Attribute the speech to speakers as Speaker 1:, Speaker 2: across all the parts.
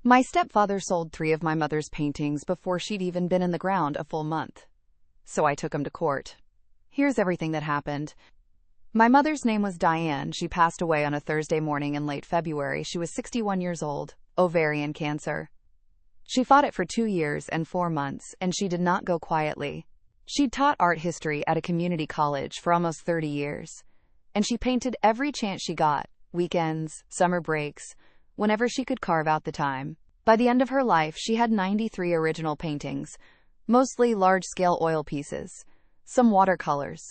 Speaker 1: My stepfather sold 3 of my mother's paintings before she'd even been in the ground a full month. So I took him to court. Here's everything that happened. My mother's name was Diane. She passed away on a Thursday morning in late February. She was 61 years old, ovarian cancer. She fought it for 2 years and 4 months, and she did not go quietly. She'd taught art history at a community college for almost 30 years. And she painted every chance she got, weekends, summer breaks, whenever she could carve out the time. By the end of her life, she had 93 original paintings, mostly large-scale oil pieces, some watercolors.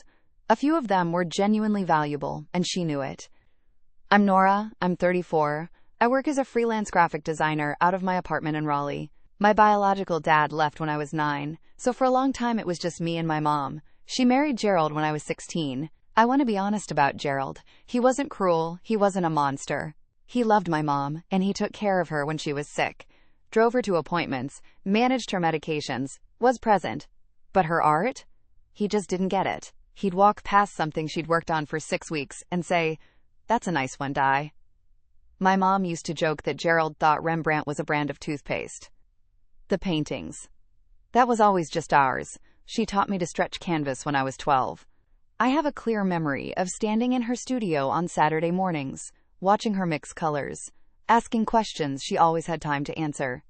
Speaker 1: A few of them were genuinely valuable, and she knew it. I'm Nora, I'm 34. I work as a freelance graphic designer out of my apartment in Raleigh. My biological dad left when I was 9, so for a long time it was just me and my mom. She married Gerald when I was 16. I want to be honest about Gerald. He wasn't cruel, he wasn't a monster. He loved my mom, and he took care of her when she was sick, drove her to appointments, managed her medications, was present. But her art? He just didn't get it. He'd walk past something she'd worked on for 6 weeks and say, "That's a nice one, Di." My mom used to joke that Gerald thought Rembrandt was a brand of toothpaste. The paintings. That was always just ours. She taught me to stretch canvas when I was 12. I have a clear memory of standing in her studio on Saturday mornings, watching her mix colors, asking questions she always had time to answer.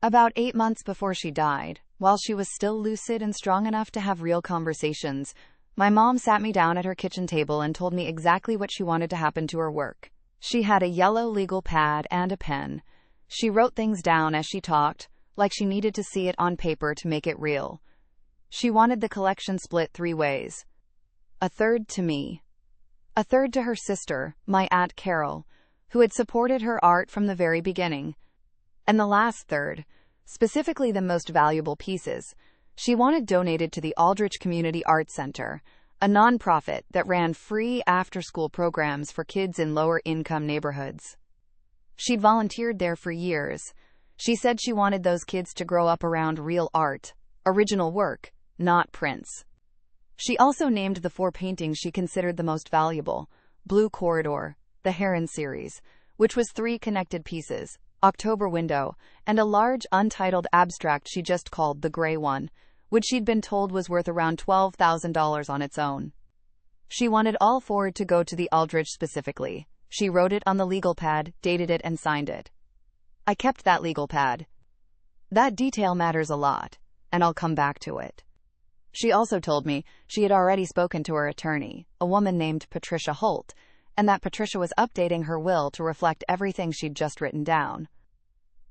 Speaker 1: About 8 months before she died, while she was still lucid and strong enough to have real conversations, my mom sat me down at her kitchen table and told me exactly what she wanted to happen to her work. She had a yellow legal pad and a pen. She wrote things down as she talked, like she needed to see it on paper to make it real. She wanted the collection split 3 ways. A third to me. A third to her sister, my Aunt Carol, who had supported her art from the very beginning. And the last third, specifically the most valuable pieces, she wanted donated to the Aldrich Community Arts Center, a nonprofit that ran free after-school programs for kids in lower-income neighborhoods. She'd volunteered there for years. She said she wanted those kids to grow up around real art, original work, not prints. She also named the 4 paintings she considered the most valuable: Blue Corridor, the Heron series, which was 3 connected pieces, October Window, and a large untitled abstract she just called the Gray One, which she'd been told was worth around $12,000 on its own. She wanted all 4 to go to the Aldrich specifically. She wrote it on the legal pad, dated it, and signed it. I kept that legal pad. That detail matters a lot, and I'll come back to it. She also told me she had already spoken to her attorney, a woman named Patricia Holt, and that Patricia was updating her will to reflect everything she'd just written down.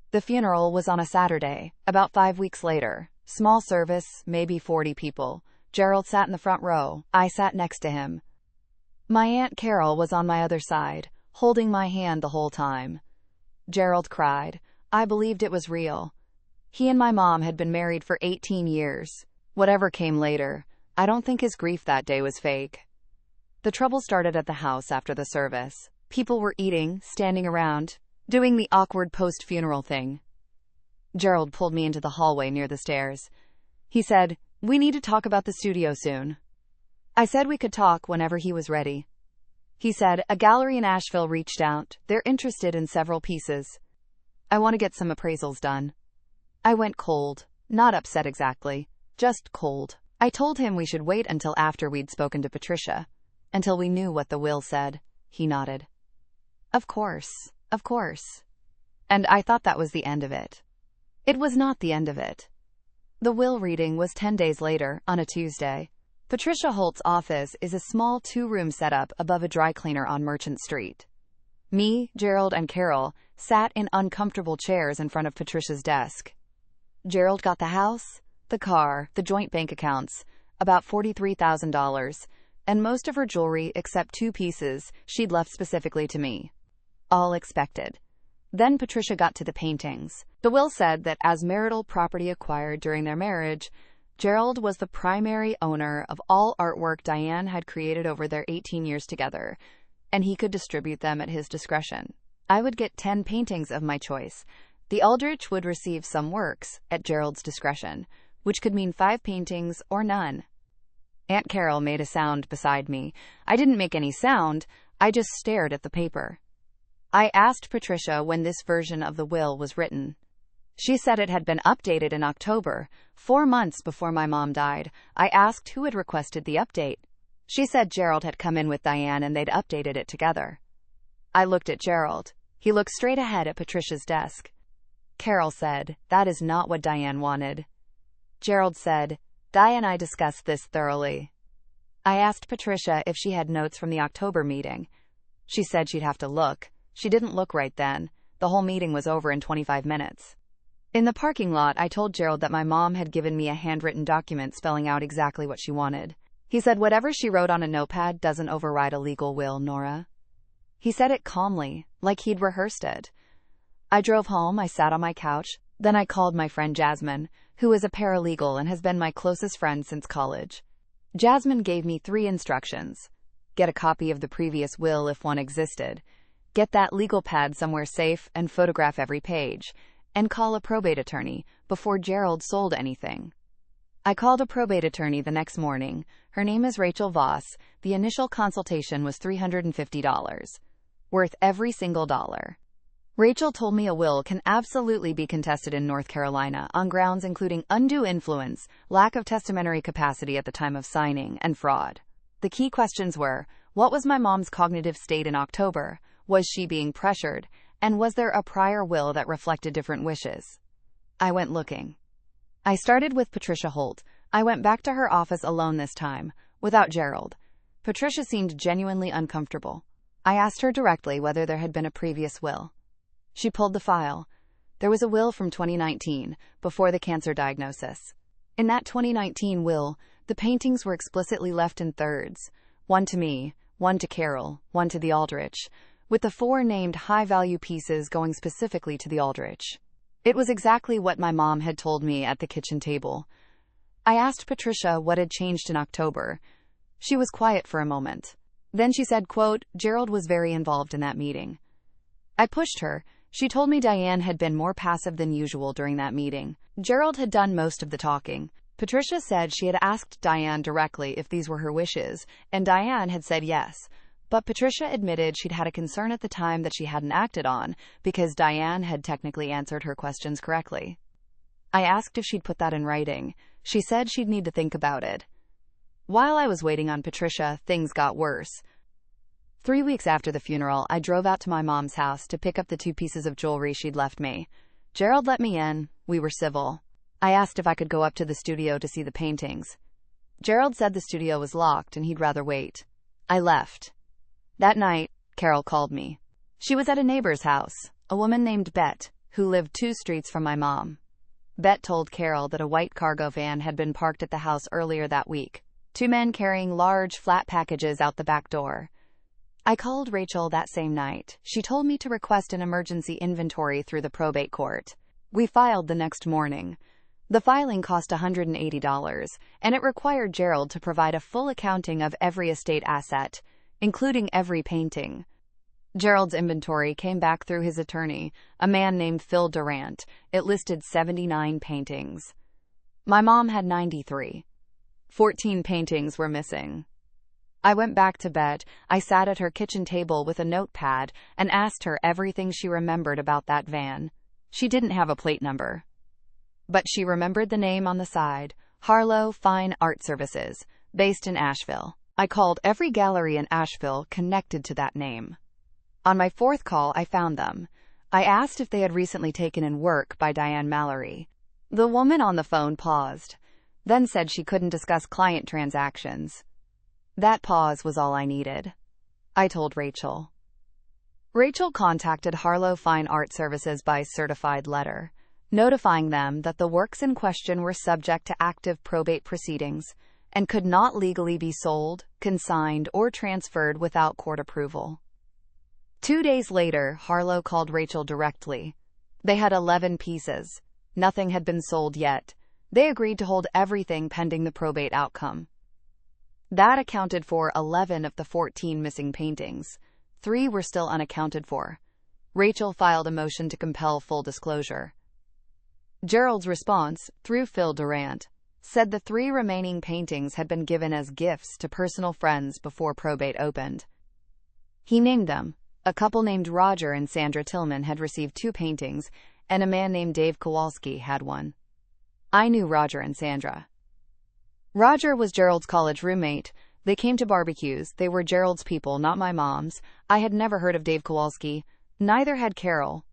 Speaker 1: The funeral was on a Saturday, about 5 weeks later. Small service, maybe 40 people. Gerald sat in the front row. I sat next to him. My Aunt Carol was on my other side, holding my hand the whole time. Gerald cried. I believed it was real. He and my mom had been married for 18 years. Whatever came later, I don't think his grief that day was fake. The trouble started at the house after the service. People were eating, standing around, doing the awkward post-funeral thing. Gerald pulled me into the hallway near the stairs. He said, "We need to talk about the studio soon." I said we could talk whenever he was ready. He said, "A gallery in Asheville reached out. They're interested in several pieces. I want to get some appraisals done." I went cold. Not upset exactly. Just cold. I told him we should wait until after we'd spoken to Patricia, until we knew what the will said. He nodded. Of course. And I thought that was the end of it. It was not the end of it. The will reading was 10 days later, on a Tuesday. Patricia Holt's office is a small 2-room setup above a dry cleaner on Merchant Street. Me, Gerald, and Carol sat in uncomfortable chairs in front of Patricia's desk. Gerald got the house, the car, the joint bank accounts, about $43,000, and most of her jewelry except 2 pieces she'd left specifically to me. All expected. Then Patricia got to the paintings. The will said that as marital property acquired during their marriage, Gerald was the primary owner of all artwork Diane had created over their 18 years together, and he could distribute them at his discretion. I would get 10 paintings of my choice. The Aldrich would receive some works at Gerald's discretion, which could mean 5 paintings or none. Aunt Carol made a sound beside me. I didn't make any sound. I just stared at the paper. I asked Patricia when this version of the will was written. She said it had been updated in October, 4 months before my mom died. I asked who had requested the update. She said Gerald had come in with Diane and they'd updated it together. I looked at Gerald. He looked straight ahead at Patricia's desk. Carol said, "That is not what Diane wanted." Gerald said, "Di and I discussed this thoroughly." I asked Patricia if she had notes from the October meeting. She said she'd have to look. She didn't look right then. The whole meeting was over in 25 minutes. In the parking lot, I told Gerald that my mom had given me a handwritten document spelling out exactly what she wanted. He said, "Whatever she wrote on a notepad doesn't override a legal will, Nora." He said it calmly, like he'd rehearsed it. I drove home, I sat on my couch, then I called my friend Jasmine, who is a paralegal and has been my closest friend since college. Jasmine gave me 3 instructions. Get a copy of the previous will if one existed. Get that legal pad somewhere safe and photograph every page. And call a probate attorney before Gerald sold anything. I called a probate attorney the next morning. Her name is Rachel Voss. The initial consultation was $350. Worth every single dollar. Rachel told me a will can absolutely be contested in North Carolina on grounds including undue influence, lack of testamentary capacity at the time of signing, and fraud. The key questions were, what was my mom's cognitive state in October? Was she being pressured? And was there a prior will that reflected different wishes? I went looking. I started with Patricia Holt. I went back to her office alone this time, without Gerald. Patricia seemed genuinely uncomfortable. I asked her directly whether there had been a previous will. She pulled the file. There was a will from 2019, before the cancer diagnosis. In that 2019 will, the paintings were explicitly left in thirds. 1 to me, 1 to Carol, 1 to the Aldrich, with the 4 named high-value pieces going specifically to the Aldrich. It was exactly what my mom had told me at the kitchen table. I asked Patricia what had changed in October. She was quiet for a moment. Then she said, quote, "Gerald was very involved in that meeting." I pushed her. She told me Diane had been more passive than usual during that meeting. Gerald had done most of the talking. Patricia said she had asked Diane directly if these were her wishes, and Diane had said yes. But Patricia admitted she'd had a concern at the time that she hadn't acted on, because Diane had technically answered her questions correctly. I asked if she'd put that in writing. She said she'd need to think about it. While I was waiting on Patricia, things got worse. 3 weeks after the funeral, I drove out to my mom's house to pick up the 2 pieces of jewelry she'd left me. Gerald let me in. We were civil. I asked if I could go up to the studio to see the paintings. Gerald said the studio was locked and he'd rather wait. I left. That night, Carol called me. She was at a neighbor's house, a woman named Bet, who lived 2 streets from my mom. Bet told Carol that a white cargo van had been parked at the house earlier that week. 2 men carrying large, flat packages out the back door. I called Rachel that same night. She told me to request an emergency inventory through the probate court. We filed the next morning. The filing cost $180, and it required Gerald to provide a full accounting of every estate asset, including every painting. Gerald's inventory came back through his attorney, a man named Phil Durant. It listed 79 paintings. My mom had 93. 14 paintings were missing. I went back to bed. I sat at her kitchen table with a notepad and asked her everything she remembered about that van. She didn't have a plate number, but she remembered the name on the side, Harlow Fine Art Services, based in Asheville. I called every gallery in Asheville connected to that name. On my 4th call, I found them. I asked if they had recently taken in work by Diane Mallory. The woman on the phone paused, then said she couldn't discuss client transactions. That pause was all I needed. I told Rachel. Rachel contacted Harlow Fine Art Services by certified letter, notifying them that the works in question were subject to active probate proceedings and could not legally be sold, consigned, or transferred without court approval. 2 days later, Harlow called Rachel directly. They had 11 pieces. Nothing had been sold yet. They agreed to hold everything pending the probate outcome. That accounted for 11 of the 14 missing paintings. 3 were still unaccounted for. Rachel filed a motion to compel full disclosure. Gerald's response, through Phil Durant, said the 3 remaining paintings had been given as gifts to personal friends before probate opened. He named them A couple named Roger and Sandra Tillman had received 2 paintings, and a man named Dave Kowalski had one. I knew Roger and Sandra. Roger was Gerald's college roommate. They came to barbecues. They were Gerald's people, not my mom's. I had never heard of Dave Kowalski. Neither had Carol.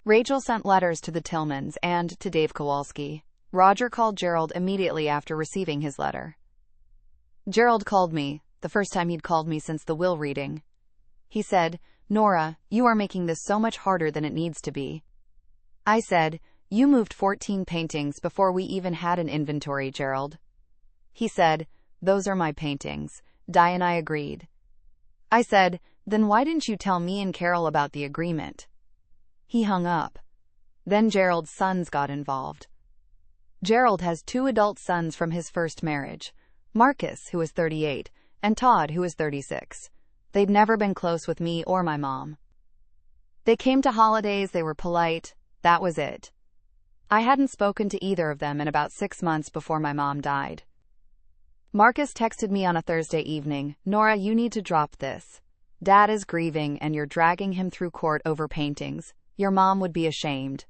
Speaker 1: Rachel sent letters to the Tillmans and to Dave Kowalski. Roger called Gerald immediately after receiving his letter. Gerald called me, the first time he'd called me since the will reading. He said, "Nora, you are making this so much harder than it needs to be." I said, "You moved 14 paintings before we even had an inventory, Gerald." He said, "Those are my paintings." Di and I agreed. I said, "Then why didn't you tell me and Carol about the agreement?" He hung up. Then Gerald's sons got involved. Gerald has 2 adult sons from his first marriage, Marcus, who is 38, and Todd, who is 36. They'd never been close with me or my mom. They came to holidays, they were polite, that was it. I hadn't spoken to either of them in about 6 months before my mom died. Marcus texted me on a Thursday evening, "Nora, you need to drop this. Dad is grieving and you're dragging him through court over paintings. Your mom would be ashamed."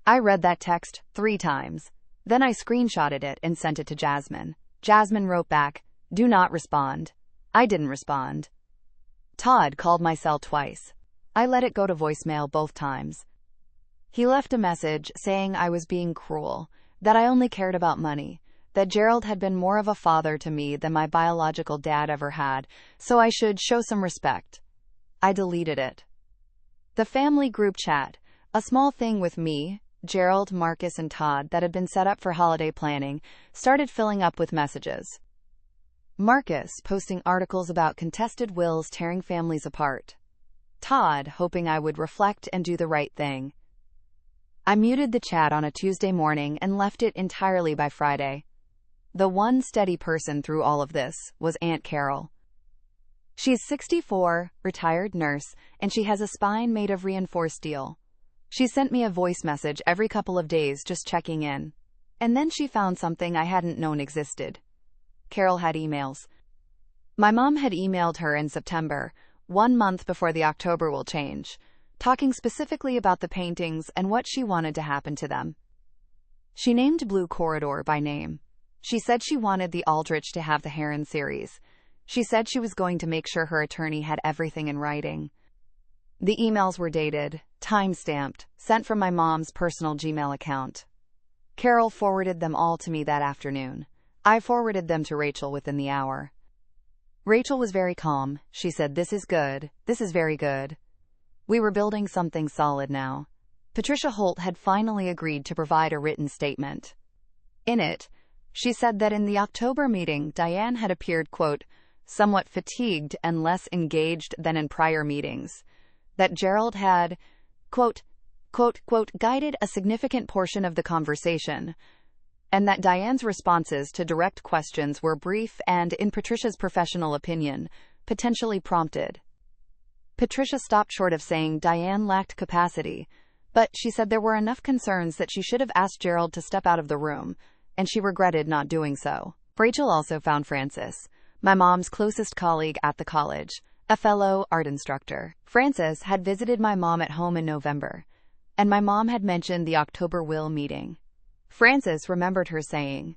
Speaker 1: I read that text 3 times. Then I screenshotted it and sent it to Jasmine. Jasmine wrote back, "Do not respond." I didn't respond. Todd called my cell twice. I let it go to voicemail both times. He left a message saying I was being cruel, that I only cared about money, that Gerald had been more of a father to me than my biological dad ever had, so I should show some respect. I deleted it. The family group chat, a small thing with me, Gerald, Marcus, and Todd that had been set up for holiday planning, started filling up with messages. Marcus posting articles about contested wills tearing families apart. Todd hoping I would reflect and do the right thing. I muted the chat on a Tuesday morning and left it entirely by Friday. The one steady person through all of this was Aunt Carol. She's 64, retired nurse, and she has a spine made of reinforced steel. She sent me a voice message every couple of days just checking in. And then she found something I hadn't known existed. Carol had emails. My mom had emailed her in September, 1 month before the October will change, talking specifically about the paintings and what she wanted to happen to them. She named Blue Corridor by name. She said she wanted the Aldrich to have the Heron series. She said she was going to make sure her attorney had everything in writing. The emails were dated, time-stamped, sent from my mom's personal Gmail account. Carol forwarded them all to me that afternoon. I forwarded them to Rachel within the hour. Rachel was very calm. She said, "This is good. This is very good." We were building something solid now. Patricia Holt had finally agreed to provide a written statement. In it, she said that in the October meeting, Diane had appeared, quote, somewhat fatigued and less engaged than in prior meetings. That Gerald had, quote, guided a significant portion of the conversation, and that Diane's responses to direct questions were brief and, in Patricia's professional opinion, potentially prompted. Patricia stopped short of saying Diane lacked capacity, but she said there were enough concerns that she should have asked Gerald to step out of the room, and she regretted not doing so. Rachel also found Francis, my mom's closest colleague at the college, a fellow art instructor. Francis had visited my mom at home in November, and my mom had mentioned the October will meeting. Francis remembered her saying,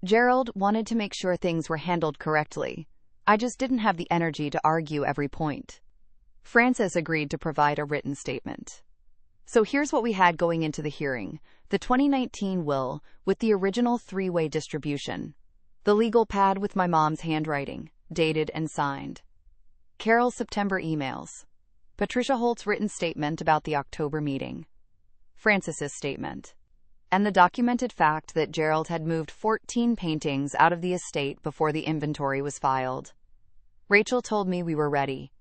Speaker 1: "Gerald wanted to make sure things were handled correctly. I just didn't have the energy to argue every point." Francis agreed to provide a written statement. So here's what we had going into the hearing: the 2019 will with the original 3-way distribution, the legal pad with my mom's handwriting, dated and signed, Carol's September emails, Patricia Holt's written statement about the October meeting, Francis's statement, and the documented fact that Gerald had moved 14 paintings out of the estate before the inventory was filed. Rachel told me we were ready.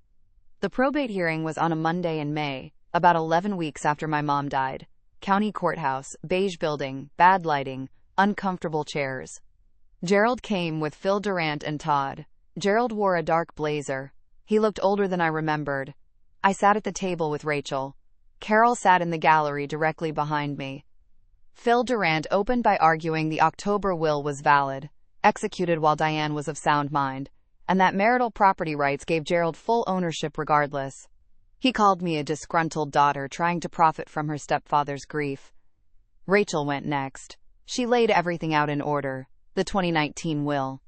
Speaker 1: The probate hearing was on a Monday in May, about 11 weeks after my mom died. County courthouse, beige building, bad lighting, uncomfortable chairs. Gerald came with Phil Durant and Todd. Gerald wore a dark blazer. He looked older than I remembered. I sat at the table with Rachel. Carol sat in the gallery directly behind me. Phil Durant opened by arguing the October will was valid, executed while Diane was of sound mind, and that marital property rights gave Gerald full ownership regardless. He called me a disgruntled daughter trying to profit from her stepfather's grief. Rachel went next. She laid everything out in order: the 2019 will,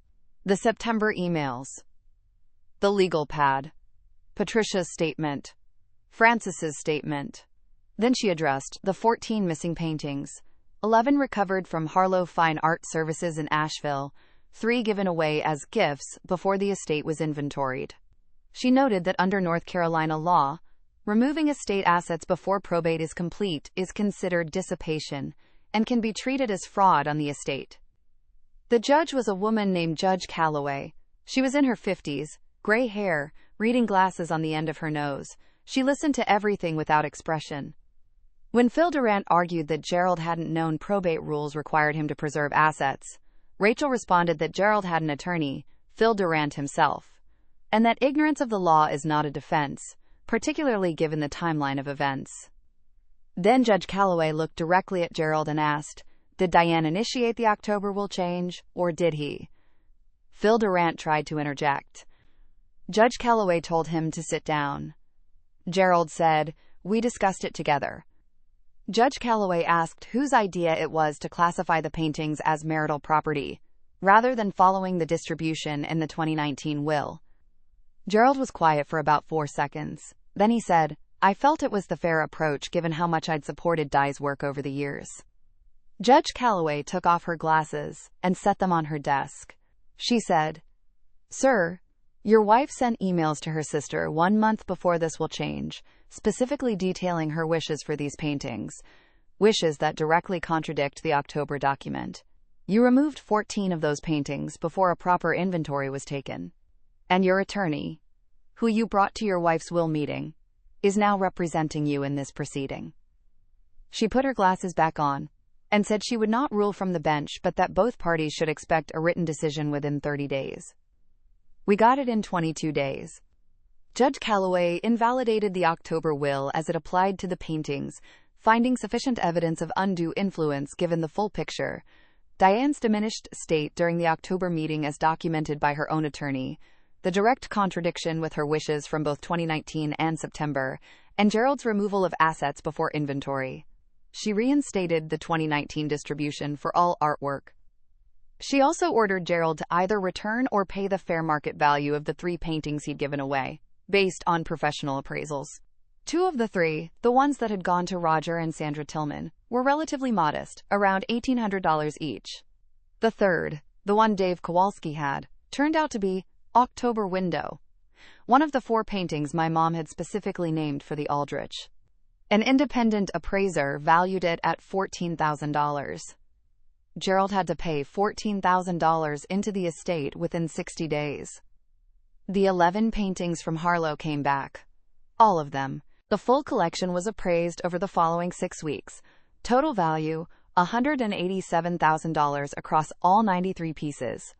Speaker 1: the September emails, the legal pad, Patricia's statement, Francis's statement. Then she addressed the 14 missing paintings, 11 recovered from Harlow Fine Art Services in Asheville, 3 given away as gifts before the estate was inventoried. She noted that under North Carolina law, removing estate assets before probate is complete is considered dissipation and can be treated as fraud on the estate. The judge was a woman named Judge Calloway. She was in her 50s, gray hair, reading glasses on the end of her nose. She listened to everything without expression. When Phil Durant argued that Gerald hadn't known probate rules required him to preserve assets, Rachel responded that Gerald had an attorney, Phil Durant himself, and that ignorance of the law is not a defense, particularly given the timeline of events. Then Judge Calloway looked directly at Gerald and asked, "Did Diane initiate the October will change, or did he?" Phil Durant tried to interject. Judge Calloway told him to sit down. Gerald said, "We discussed it together." Judge Calloway asked whose idea it was to classify the paintings as marital property, rather than following the distribution in the 2019 will. Gerald was quiet for about 4 seconds. Then he said, "I felt it was the fair approach given how much I'd supported Di's work over the years." Judge Calloway took off her glasses and set them on her desk. She said, "Sir, your wife sent emails to her sister 1 month before this will change, specifically detailing her wishes for these paintings, wishes that directly contradict the October document. You removed 14 of those paintings before a proper inventory was taken. And your attorney, who you brought to your wife's will meeting, is now representing you in this proceeding." She put her glasses back on and said she would not rule from the bench, but that both parties should expect a written decision within 30 days. We got it in 22 days. Judge Calloway invalidated the October will as it applied to the paintings, finding sufficient evidence of undue influence given the full picture: Diane's diminished state during the October meeting as documented by her own attorney, the direct contradiction with her wishes from both 2019 and September, and Gerald's removal of assets before inventory. She reinstated the 2019 distribution for all artwork. She also ordered Gerald to either return or pay the fair market value of the 3 paintings he'd given away, based on professional appraisals. 2 of the 3, the ones that had gone to Roger and Sandra Tillman, were relatively modest, around $1,800 each. The third, the one Dave Kowalski had, turned out to be October Window, one of the 4 paintings my mom had specifically named for the Aldrich. An independent appraiser valued it at $14,000. Gerald had to pay $14,000 into the estate within 60 days. The 11 paintings from Harlow came back. All of them. The full collection was appraised over the following 6 weeks. Total value, $187,000 across all 93 pieces.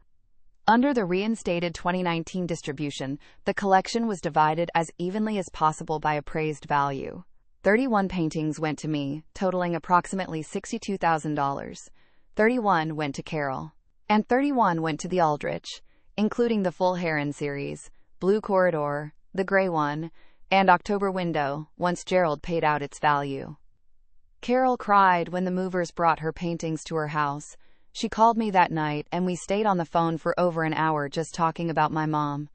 Speaker 1: Under the reinstated 2019 distribution, the collection was divided as evenly as possible by appraised value. 31 paintings went to me, totaling approximately $62,000. 31 went to Carol. And 31 went to the Aldrich, including the full Heron series, Blue Corridor, the Gray One, and October Window, once Gerald paid out its value. Carol cried when the movers brought her paintings to her house. She called me that night and we stayed on the phone for over an hour just talking about my mom.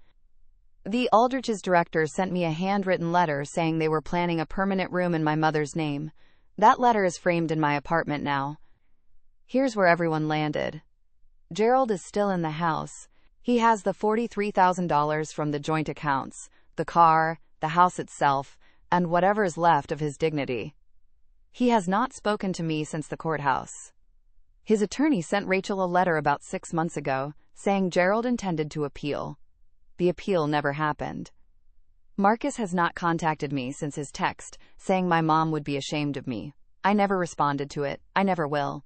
Speaker 1: The Aldrich's director sent me a handwritten letter saying they were planning a permanent room in my mother's name. That letter is framed in my apartment now. Here's where everyone landed. Gerald is still in the house. He has the $43,000 from the joint accounts, the car, the house itself, and whatever is left of his dignity. He has not spoken to me since the courthouse. His attorney sent Rachel a letter about 6 months ago, saying Gerald intended to appeal. The appeal never happened. Marcus has not contacted me since his text, saying my mom would be ashamed of me. I never responded to it. I never will.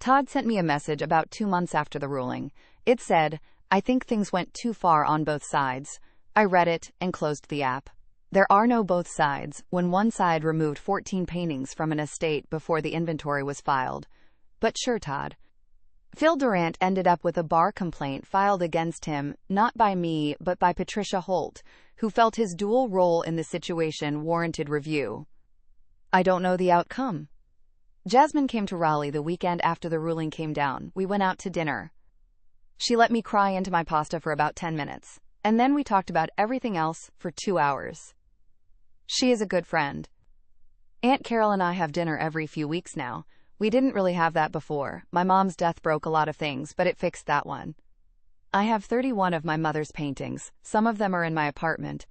Speaker 1: Todd sent me a message about 2 months after the ruling. It said, "I think things went too far on both sides." I read it and closed the app. There are no both sides when one side removed 14 paintings from an estate before the inventory was filed. But sure, Todd. Phil Durant ended up with a bar complaint filed against him, not by me, but by Patricia Holt, who felt his dual role in the situation warranted review. I don't know the outcome. Jasmine came to Raleigh the weekend after the ruling came down. We went out to dinner. She let me cry into my pasta for about 10 minutes, and then we talked about everything else for 2 hours. She is a good friend. Aunt Carol and I have dinner every few weeks now. We didn't really have that before. My mom's death broke a lot of things, but it fixed that one. I have 31 of my mother's paintings. Some of them are in my apartment.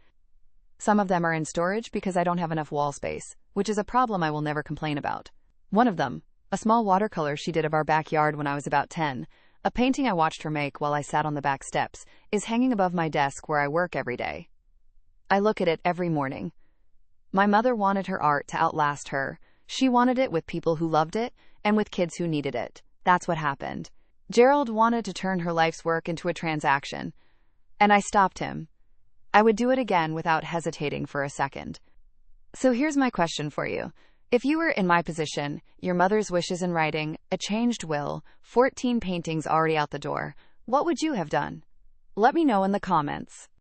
Speaker 1: Some of them are in storage because I don't have enough wall space, which is a problem I will never complain about. One of them, a small watercolor she did of our backyard when I was about 10, a painting I watched her make while I sat on the back steps, is hanging above my desk where I work every day. I look at it every morning. My mother wanted her art to outlast her. She wanted it with people who loved it and with kids who needed it. That's what happened. Gerald wanted to turn her life's work into a transaction, and I stopped him. I would do it again without hesitating for a second. So here's my question for you. If you were in my position, your mother's wishes in writing, a changed will, 14 paintings already out the door, what would you have done? Let me know in the comments.